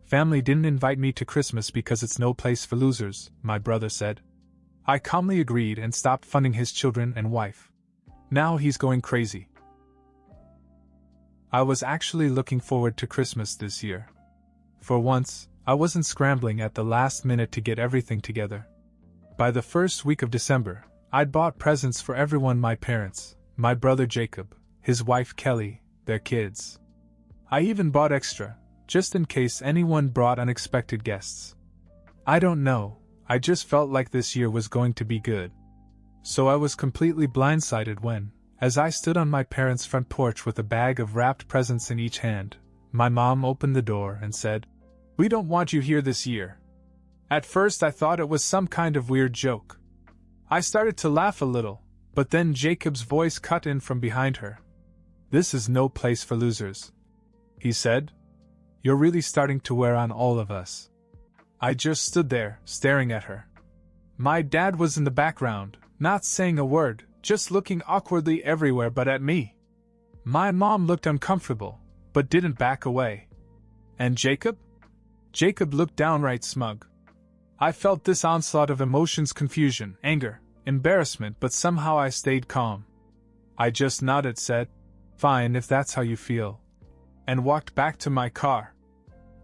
Family didn't invite me to Christmas because it's no place for losers, my brother said. I calmly agreed and stopped funding his children and wife. Now he's going crazy. I was actually looking forward to Christmas this year. For once, I wasn't scrambling at the last minute to get everything together. By the first week of December, I'd bought presents for everyone: my parents, my brother Jacob, his wife Kelly, their kids. I even bought extra, just in case anyone brought unexpected guests. I don't know, I just felt like this year was going to be good. So I was completely blindsided when, as I stood on my parents' front porch with a bag of wrapped presents in each hand, my mom opened the door and said, "We don't want you here this year." At first I thought it was some kind of weird joke. I started to laugh a little, but then Jacob's voice cut in from behind her. "This is no place for losers," he said. "You're really starting to wear on all of us." I just stood there, staring at her. My dad was in the background, not saying a word, just looking awkwardly everywhere but at me. My mom looked uncomfortable, but didn't back away. And Jacob? Jacob looked downright smug. I felt this onslaught of emotions: confusion, anger, embarrassment, but somehow I stayed calm. I just nodded, said, "Fine if that's how you feel," and walked back to my car.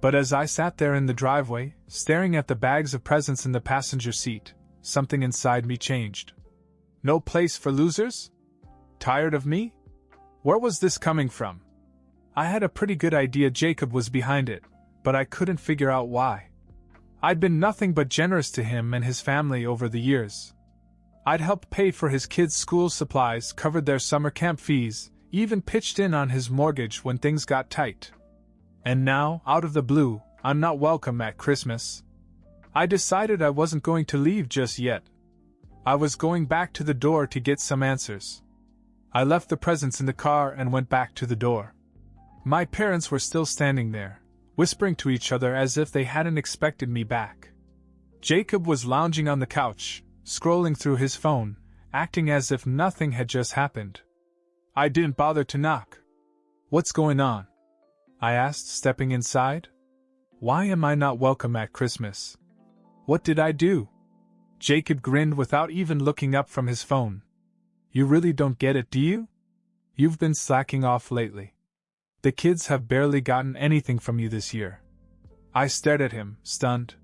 But as I sat there in the driveway, staring at the bags of presents in the passenger seat, something inside me changed. No place for losers? Tired of me? Where was this coming from? I had a pretty good idea Jacob was behind it, but I couldn't figure out why. I'd been nothing but generous to him and his family over the years. I'd helped pay for his kids' school supplies, covered their summer camp fees, even pitched in on his mortgage when things got tight. And now, out of the blue, I'm not welcome at Christmas. I decided I wasn't going to leave just yet. I was going back to the door to get some answers. I left the presents in the car and went back to the door. My parents were still standing there, whispering to each other as if they hadn't expected me back. Jacob was lounging on the couch, scrolling through his phone, acting as if nothing had just happened. I didn't bother to knock. "What's going on?" I asked, stepping inside. "Why am I not welcome at Christmas? What did I do?" Jacob grinned without even looking up from his phone. "You really don't get it, do you? You've been slacking off lately. The kids have barely gotten anything from you this year." I stared at him, stunned.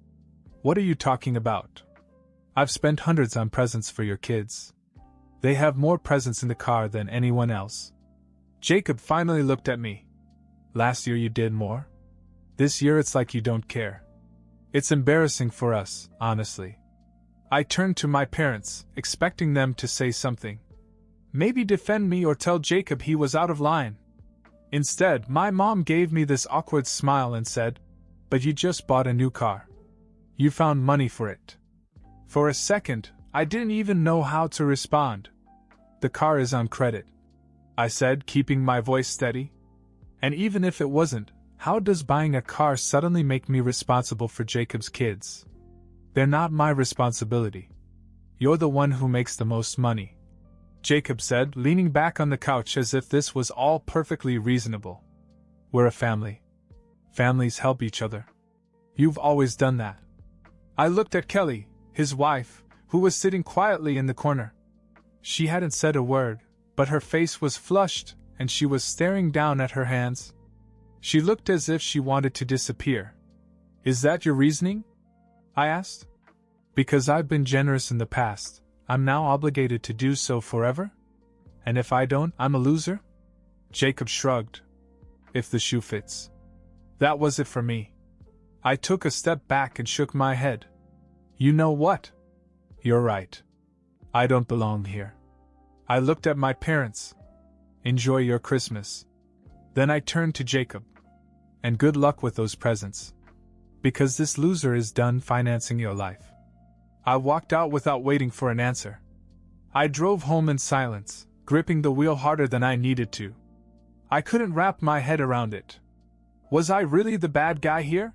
"What are you talking about? I've spent hundreds on presents for your kids. They have more presents in the car than anyone else." Jacob finally looked at me. "Last year you did more? This year it's like you don't care. It's embarrassing for us, honestly." I turned to my parents, expecting them to say something. Maybe defend me or tell Jacob he was out of line. Instead, my mom gave me this awkward smile and said, "But you just bought a new car. You found money for it." For a second, I didn't even know how to respond. "The car is on credit," I said, keeping my voice steady. "And even if it wasn't, how does buying a car suddenly make me responsible for Jacob's kids? They're not my responsibility. You're the one who makes the most money," Jacob said, leaning back on the couch as if this was all perfectly reasonable. "We're a family. Families help each other. You've always done that." I looked at Kelly, his wife, who was sitting quietly in the corner. She hadn't said a word, but her face was flushed, and she was staring down at her hands. She looked as if she wanted to disappear. "Is that your reasoning?" I asked. "Because I've been generous in the past, I'm now obligated to do so forever? And if I don't, I'm a loser?" Jacob shrugged. "If the shoe fits." That was it for me. I took a step back and shook my head. "You know what? You're right. I don't belong here." I looked at my parents. "Enjoy your Christmas." Then I turned to Jacob. "And good luck with those presents. Because this loser is done financing your life." I walked out without waiting for an answer. I drove home in silence, gripping the wheel harder than I needed to. I couldn't wrap my head around it. Was I really the bad guy here?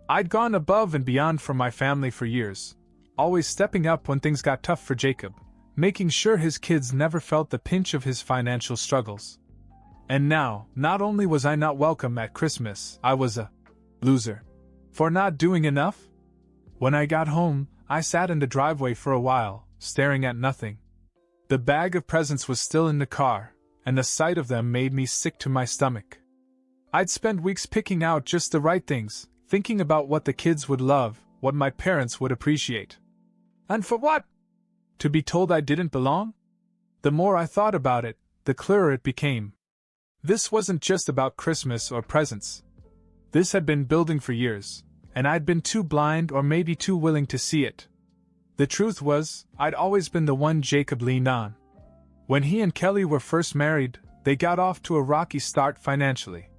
I'd gone above and beyond for my family for years, always stepping up when things got tough for Jacob, making sure his kids never felt the pinch of his financial struggles. And now, not only was I not welcome at Christmas, I was a loser. For not doing enough? When I got home, I sat in the driveway for a while, staring at nothing. The bag of presents was still in the car, and the sight of them made me sick to my stomach. I'd spent weeks picking out just the right things, thinking about what the kids would love, what my parents would appreciate. And for what? To be told I didn't belong? The more I thought about it, the clearer it became. This wasn't just about Christmas or presents. This had been building for years, and I'd been too blind or maybe too willing to see it. The truth was, I'd always been the one Jacob leaned on. When he and Kelly were first married, they got off to a rocky start financially.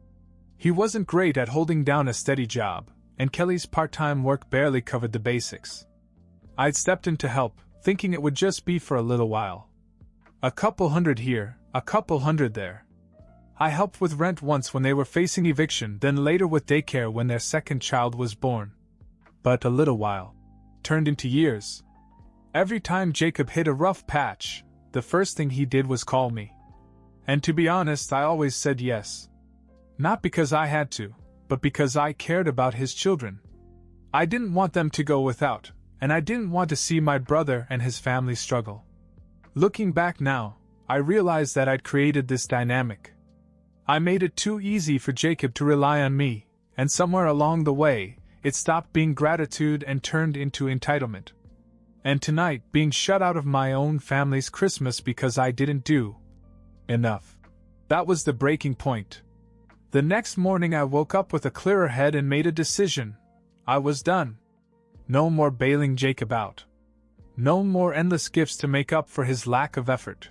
He wasn't great at holding down a steady job, and Kelly's part-time work barely covered the basics. I'd stepped in to help, thinking it would just be for a little while. A couple hundred here, a couple hundred there. I helped with rent once when they were facing eviction, then later with daycare when their second child was born. But a little while turned into years. Every time Jacob hit a rough patch, the first thing he did was call me. And to be honest, I always said yes. Not because I had to, but because I cared about his children. I didn't want them to go without, and I didn't want to see my brother and his family struggle. Looking back now, I realized that I'd created this dynamic. I made it too easy for Jacob to rely on me, and somewhere along the way, it stopped being gratitude and turned into entitlement. And tonight, being shut out of my own family's Christmas because I didn't do enough. That was the breaking point. The next morning I woke up with a clearer head and made a decision. I was done. No more bailing Jacob out. No more endless gifts to make up for his lack of effort.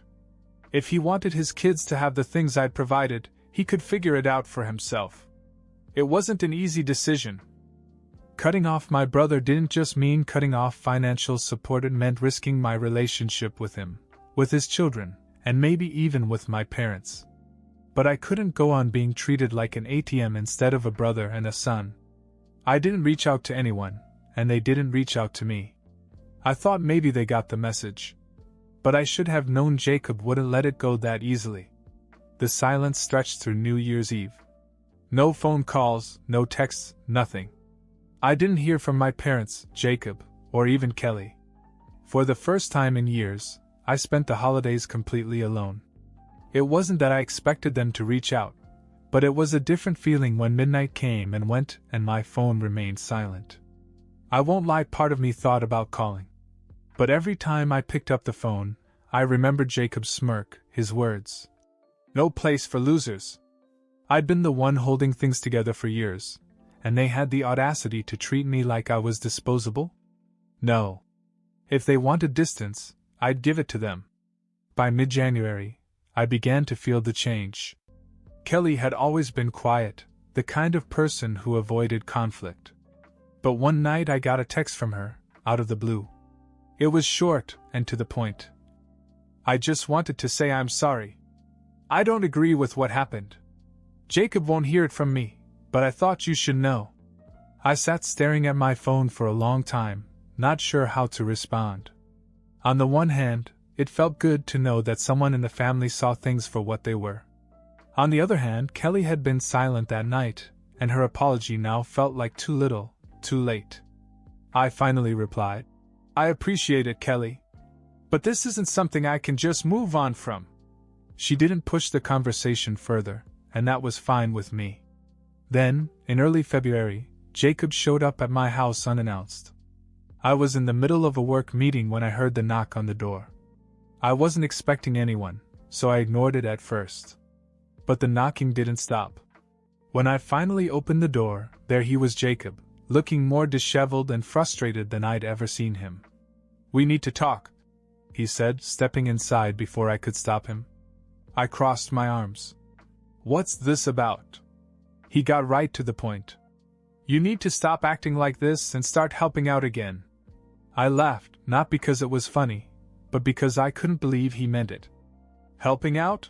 If he wanted his kids to have the things I'd provided, he could figure it out for himself. It wasn't an easy decision. Cutting off my brother didn't just mean cutting off financial support, it meant risking my relationship with him, with his children, and maybe even with my parents. But I couldn't go on being treated like an ATM instead of a brother and a son. I didn't reach out to anyone, and they didn't reach out to me. I thought maybe they got the message. But I should have known Jacob wouldn't let it go that easily. The silence stretched through New Year's Eve. No phone calls, no texts, nothing. I didn't hear from my parents, Jacob, or even Kelly. For the first time in years, I spent the holidays completely alone. It wasn't that I expected them to reach out, but it was a different feeling when midnight came and went and my phone remained silent. I won't lie, part of me thought about calling. But every time I picked up the phone, I remembered Jacob's smirk, his words. No place for losers. I'd been the one holding things together for years, and they had the audacity to treat me like I was disposable? No. If they wanted distance, I'd give it to them. By mid-January, I began to feel the change. Kelly had always been quiet, the kind of person who avoided conflict. But one night I got a text from her, out of the blue. It was short and to the point. I just wanted to say I'm sorry. I don't agree with what happened. Jacob won't hear it from me, but I thought you should know. I sat staring at my phone for a long time, not sure how to respond. On the one hand, it felt good to know that someone in the family saw things for what they were. On the other hand, Kelly had been silent that night, and her apology now felt like too little, too late. I finally replied, I appreciate it, Kelly. But this isn't something I can just move on from. She didn't push the conversation further, and that was fine with me. Then, in early February, Jacob showed up at my house unannounced. I was in the middle of a work meeting when I heard the knock on the door. I wasn't expecting anyone, so I ignored it at first. But the knocking didn't stop. When I finally opened the door, there he was, Jacob, looking more disheveled and frustrated than I'd ever seen him. We need to talk, he said, stepping inside before I could stop him. I crossed my arms. What's this about? He got right to the point. You need to stop acting like this and start helping out again. I laughed, not because it was funny, but because I couldn't believe he meant it. Helping out?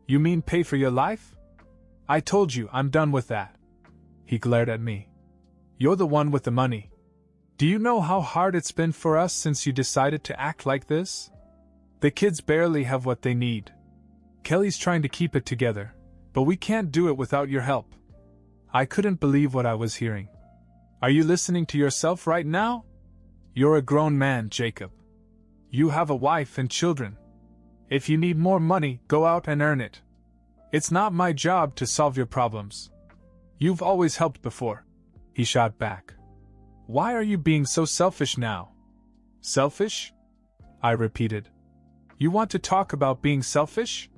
You mean pay for your life? I told you I'm done with that. He glared at me. You're the one with the money. Do you know how hard it's been for us since you decided to act like this? The kids barely have what they need. Kelly's trying to keep it together, but we can't do it without your help. I couldn't believe what I was hearing. Are you listening to yourself right now? You're a grown man, Jacob. You have a wife and children. If you need more money, go out and earn it. It's not my job to solve your problems. You've always helped before. He shot back. Why are you being so selfish now? Selfish? I repeated. You want to talk about being selfish?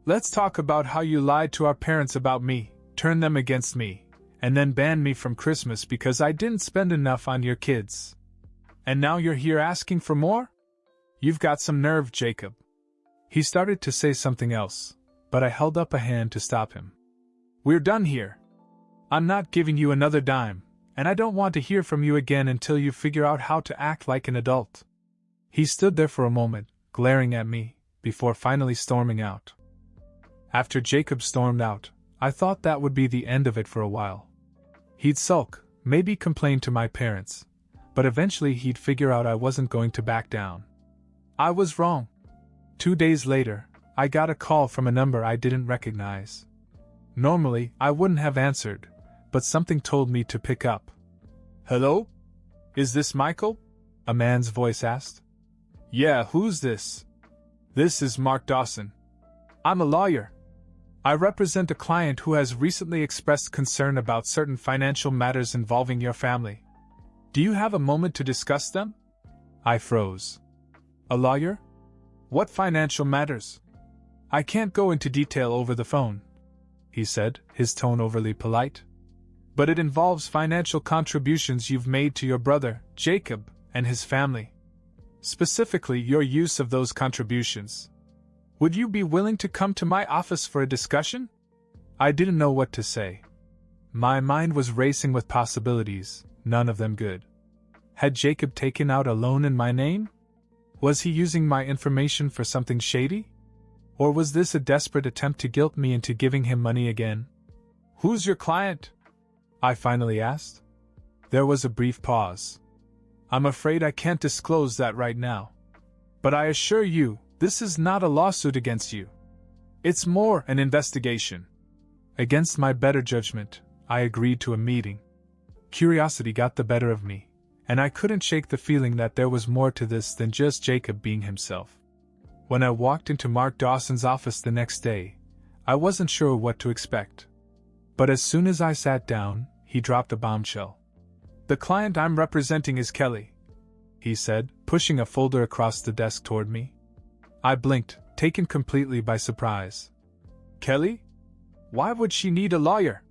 Let's talk about how you lied to our parents about me, turned them against me, and then banned me from Christmas because I didn't spend enough on your kids. And now you're here asking for more? You've got some nerve, Jacob. He started to say something else, but I held up a hand to stop him. We're done here. I'm not giving you another dime, and I don't want to hear from you again until you figure out how to act like an adult. He stood there for a moment, glaring at me, before finally storming out. After Jacob stormed out, I thought that would be the end of it for a while. He'd sulk, maybe complain to my parents, but eventually he'd figure out I wasn't going to back down. I was wrong. 2 days later, I got a call from a number I didn't recognize. Normally, I wouldn't have answered, but something told me to pick up. Hello? Is this Michael? A man's voice asked. Yeah, who's this? This is Mark Dawson. I'm a lawyer. I represent a client who has recently expressed concern about certain financial matters involving your family. Do you have a moment to discuss them? I froze. A lawyer? What financial matters? I can't go into detail over the phone, he said, his tone overly polite. But it involves financial contributions you've made to your brother, Jacob, and his family. Specifically, your use of those contributions. Would you be willing to come to my office for a discussion? I didn't know what to say. My mind was racing with possibilities, none of them good. Had Jacob taken out a loan in my name? Was he using my information for something shady? Or was this a desperate attempt to guilt me into giving him money again? Who's your client? I finally asked. There was a brief pause. I'm afraid I can't disclose that right now. But I assure you, this is not a lawsuit against you. It's more an investigation. Against my better judgment, I agreed to a meeting. Curiosity got the better of me, and I couldn't shake the feeling that there was more to this than just Jacob being himself. When I walked into Mark Dawson's office the next day, I wasn't sure what to expect. But as soon as I sat down, he dropped a bombshell. The client I'm representing is Kelly, he said, pushing a folder across the desk toward me. I blinked, taken completely by surprise. Kelly? Why would she need a lawyer?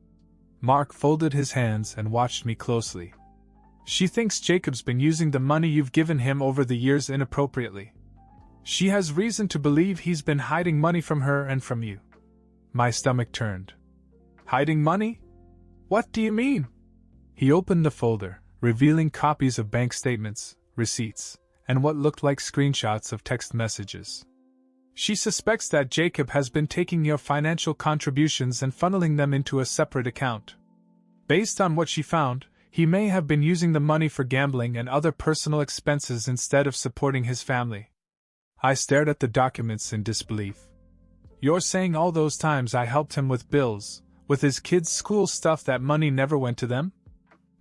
Mark folded his hands and watched me closely. She thinks Jacob's been using the money you've given him over the years inappropriately. She has reason to believe he's been hiding money from her and from you. My stomach turned. Hiding money? What do you mean? He opened the folder, revealing copies of bank statements, receipts, and what looked like screenshots of text messages. She suspects that Jacob has been taking your financial contributions and funneling them into a separate account. Based on what she found, he may have been using the money for gambling and other personal expenses instead of supporting his family. I stared at the documents in disbelief. You're saying all those times I helped him with bills, with his kids' school stuff, that money never went to them?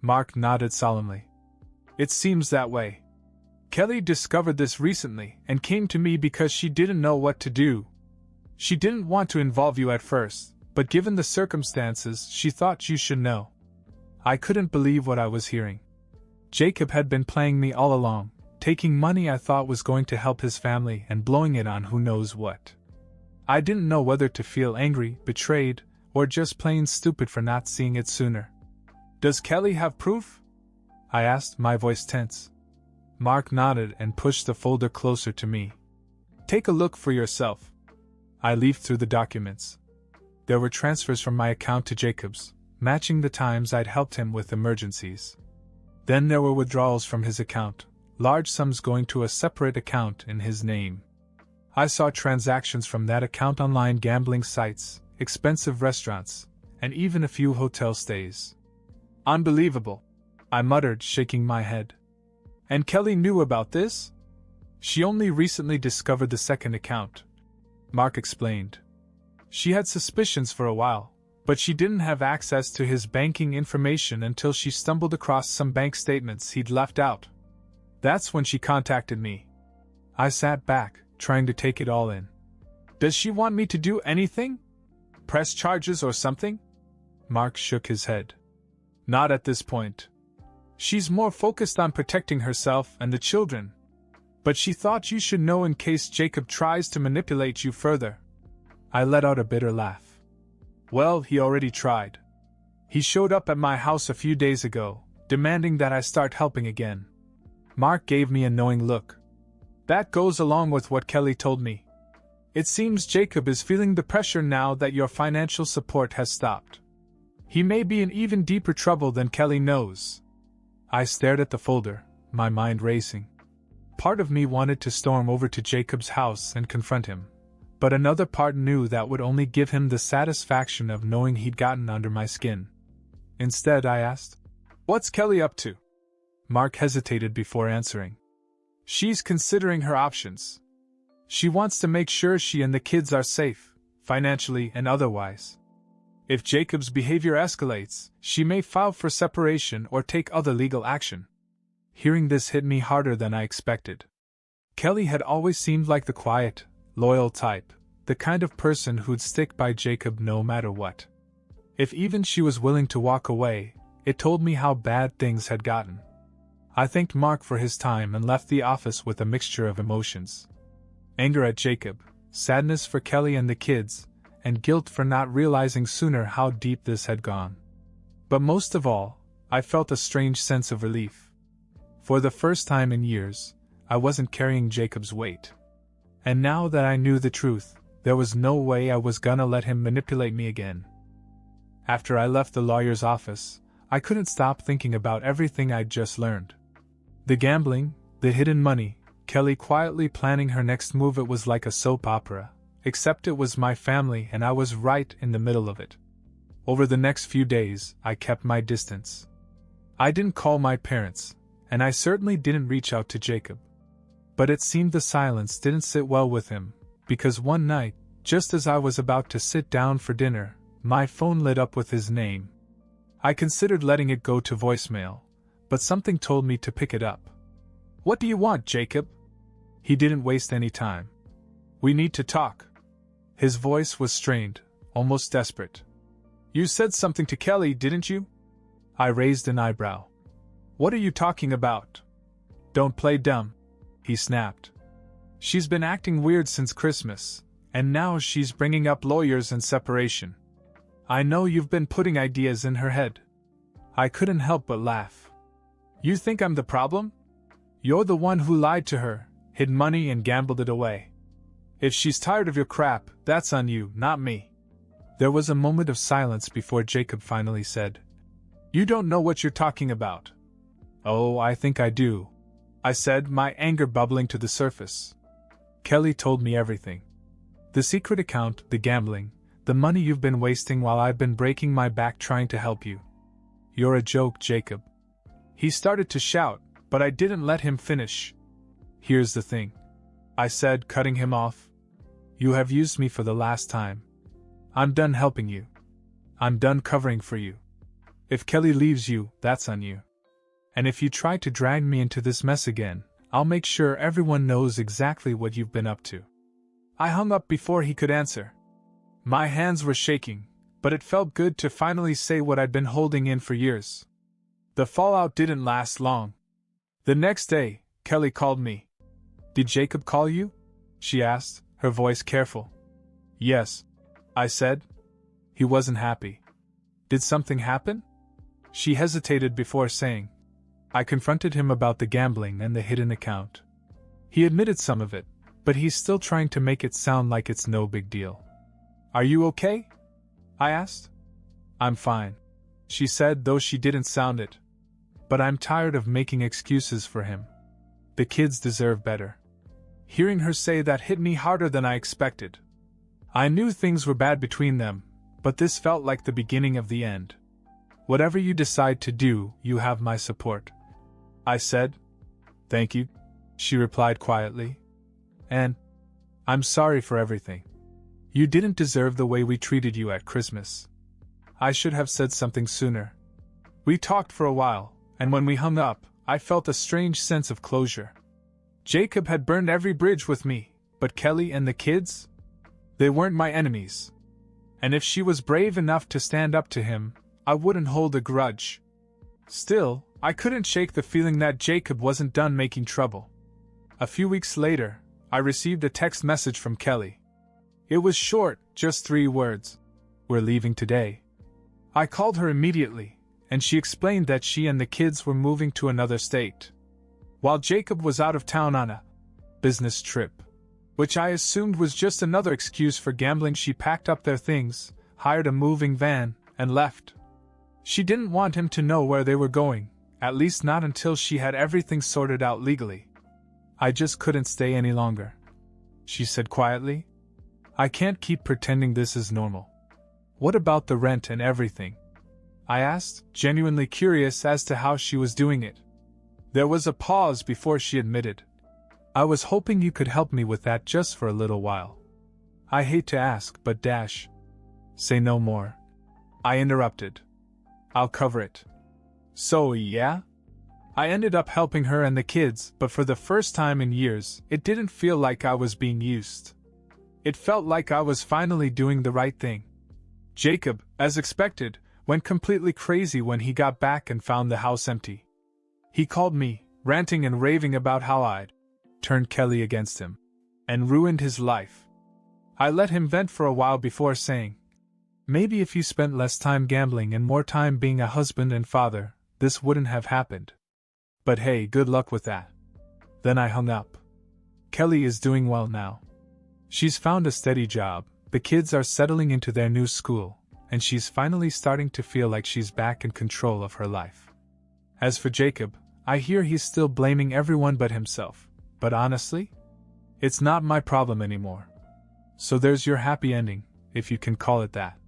Mark nodded solemnly. It seems that way. Kelly discovered this recently and came to me because she didn't know what to do. She didn't want to involve you at first, but given the circumstances, she thought you should know. I couldn't believe what I was hearing. Jacob had been playing me all along, taking money I thought was going to help his family and blowing it on who knows what. I didn't know whether to feel angry, betrayed, or just plain stupid for not seeing it sooner. Does Kelly have proof? I asked, my voice tense. Mark nodded and pushed the folder closer to me. Take a look for yourself. I leafed through the documents. There were transfers from my account to Jacob's, matching the times I'd helped him with emergencies. Then there were withdrawals from his account, large sums going to a separate account in his name. I saw transactions from that account online gambling sites, expensive restaurants, and even a few hotel stays. Unbelievable, I muttered, shaking my head. And Kelly knew about this? She only recently discovered the second account, Mark explained. She had suspicions for a while, But she didn't have access to his banking information until she stumbled across some bank statements he'd left out. That's when she contacted me. I sat back, trying to take it all in. Does she want me to do anything? Press charges or something? Mark shook his head. Not at this point. She's more focused on protecting herself and the children. But she thought you should know in case Jacob tries to manipulate you further. I let out a bitter laugh. Well, he already tried. He showed up at my house a few days ago, demanding that I start helping again. Mark gave me a knowing look. That goes along with what Kelly told me. It seems Jacob is feeling the pressure now that your financial support has stopped. He may be in even deeper trouble than Kelly knows. I stared at the folder, my mind racing. Part of me wanted to storm over to Jacob's house and confront him, but another part knew that would only give him the satisfaction of knowing he'd gotten under my skin. Instead, I asked, "What's Kelly up to?" Mark hesitated before answering. She's considering her options. She wants to make sure she and the kids are safe, financially and otherwise. If Jacob's behavior escalates, she may file for separation or take other legal action. Hearing this hit me harder than I expected. Kelly had always seemed like the quiet, loyal type, the kind of person who'd stick by Jacob no matter what. If even she was willing to walk away, it told me how bad things had gotten. I thanked Mark for his time and left the office with a mixture of emotions. Anger at Jacob, sadness for Kelly and the kids, and guilt for not realizing sooner how deep this had gone. But most of all, I felt a strange sense of relief. For the first time in years, I wasn't carrying Jacob's weight. And now that I knew the truth, there was no way I was gonna let him manipulate me again. After I left the lawyer's office, I couldn't stop thinking about everything I'd just learned. The gambling, the hidden money, Kelly quietly planning her next move. It was like a soap opera, except it was my family and I was right in the middle of it. Over the next few days, I kept my distance. I didn't call my parents, and I certainly didn't reach out to Jacob. But it seemed the silence didn't sit well with him, because one night, just as I was about to sit down for dinner, my phone lit up with his name. I considered letting it go to voicemail, but something told me to pick it up. "What do you want, Jacob?" He didn't waste any time. "We need to talk." His voice was strained, almost desperate. "You said something to Kelly, didn't you?" I raised an eyebrow. "What are you talking about?" "Don't play dumb," he snapped. "She's been acting weird since Christmas, and now she's bringing up lawyers and separation. I know you've been putting ideas in her head." I couldn't help but laugh. "You think I'm the problem? You're the one who lied to her, hid money and gambled it away. If she's tired of your crap, that's on you, not me." There was a moment of silence before Jacob finally said, "You don't know what you're talking about." "Oh, I think I do," I said, my anger bubbling to the surface. "Kelly told me everything. The secret account, the gambling, the money you've been wasting while I've been breaking my back trying to help you. You're a joke, Jacob." He started to shout, but I didn't let him finish. "Here's the thing," I said, cutting him off. "You have used me for the last time. I'm done helping you. I'm done covering for you. If Kelly leaves you, that's on you. And if you try to drag me into this mess again, I'll make sure everyone knows exactly what you've been up to." I hung up before he could answer. My hands were shaking, but it felt good to finally say what I'd been holding in for years. The fallout didn't last long. The next day, Kelly called me. "Did Jacob call you?" she asked, her voice careful. "Yes," I said. "He wasn't happy." "Did something happen?" She hesitated before saying. I confronted him about the gambling and the hidden account. He admitted some of it, but he's still trying to make it sound like it's no big deal. "Are you okay?" I asked. "I'm fine," she said, though she didn't sound it. "But I'm tired of making excuses for him. The kids deserve better." Hearing her say that hit me harder than I expected. I knew things were bad between them, but this felt like the beginning of the end. "Whatever you decide to do, you have my support," I said. "Thank you," she replied quietly. "And I'm sorry for everything. You didn't deserve the way we treated you at Christmas." I should have said something sooner. We talked for a while, and when we hung up, I felt a strange sense of closure. Jacob had burned every bridge with me, but Kelly and the kids? They weren't my enemies. And if she was brave enough to stand up to him, I wouldn't hold a grudge. Still, I couldn't shake the feeling that Jacob wasn't done making trouble. A few weeks later, I received a text message from Kelly. It was short, just 3 words. "We're leaving today." I called her immediately, and she explained that she and the kids were moving to another state, while Jacob was out of town on a business trip, which I assumed was just another excuse for gambling. She packed up their things, hired a moving van, and left. She didn't want him to know where they were going, at least not until she had everything sorted out legally. "I just couldn't stay any longer," she said quietly. "I can't keep pretending this is normal." "What about the rent and everything?" I asked, genuinely curious as to how she was doing it. There was a pause before she admitted. "I was hoping you could help me with that just for a little while." "I hate to ask, but dash." "Say no more," I interrupted. "I'll cover it." "So, yeah?" I ended up helping her and the kids, but for the first time in years, it didn't feel like I was being used. It felt like I was finally doing the right thing. Jacob, as expected, went completely crazy when he got back and found the house empty. He called me, ranting and raving about how I'd turned Kelly against him and ruined his life. I let him vent for a while before saying, "Maybe if you spent less time gambling and more time being a husband and father, this wouldn't have happened. But hey, good luck with that." Then I hung up. Kelly is doing well now. She's found a steady job, the kids are settling into their new school, and she's finally starting to feel like she's back in control of her life. As for Jacob, I hear he's still blaming everyone but himself, but honestly, it's not my problem anymore. So there's your happy ending, if you can call it that.